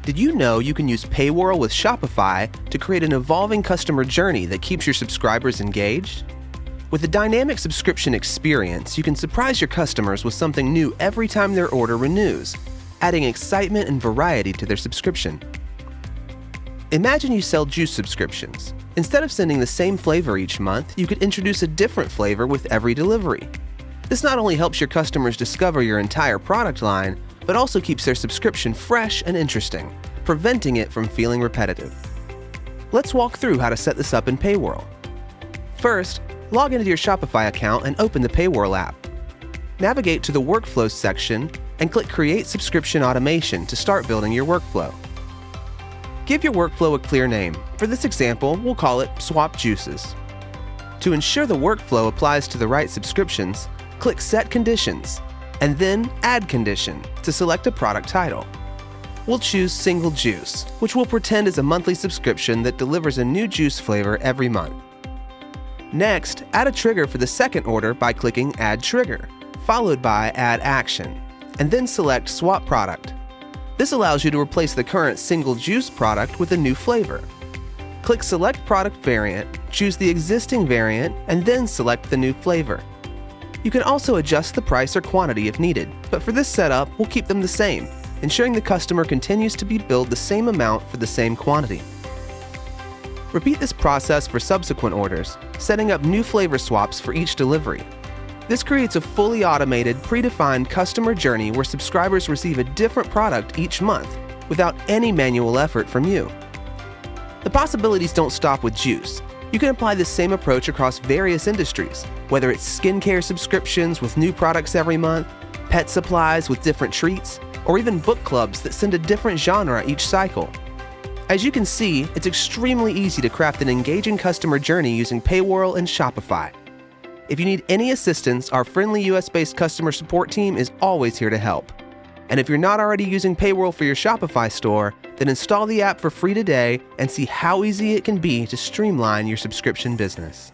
Did you know you can use PayWhirl with Shopify to create an evolving customer journey that keeps your subscribers engaged? With a dynamic subscription experience, you can surprise your customers with something new every time their order renews, adding excitement and variety to their subscription. Imagine you sell juice subscriptions. Instead of sending the same flavor each month, you could introduce a different flavor with every delivery. This not only helps your customers discover your entire product line, but also keeps their subscription fresh and interesting, preventing it from feeling repetitive. Let's walk through how to set this up in PayWhirl. First, log into your Shopify account and open the PayWhirl app. Navigate to the Workflows section and click Create Subscription Automation to start building your workflow. Give your workflow a clear name. For this example, we'll call it Swap Juices. To ensure the workflow applies to the right subscriptions, click Set Conditions, and then Add Condition to select a product title. We'll choose Single Juice, which we'll pretend is a monthly subscription that delivers a new juice flavor every month. Next, add a trigger for the second order by clicking Add Trigger, followed by Add Action, and then select Swap Product. This allows you to replace the current single juice product with a new flavor. Click Select Product Variant, choose the existing variant, and then select the new flavor. You can also adjust the price or quantity if needed, but for this setup, we'll keep them the same, ensuring the customer continues to be billed the same amount for the same quantity. Repeat this process for subsequent orders, setting up new flavor swaps for each delivery. This creates a fully automated, predefined customer journey where subscribers receive a different product each month without any manual effort from you. The possibilities don't stop with juice. You can apply this same approach across various industries, whether it's skincare subscriptions with new products every month, pet supplies with different treats, or even book clubs that send a different genre each cycle. As you can see, it's extremely easy to craft an engaging customer journey using PayWhirl and Shopify. If you need any assistance, our friendly US-based customer support team is always here to help. And if you're not already using PayWhirl for your Shopify store, then install the app for free today and see how easy it can be to streamline your subscription business.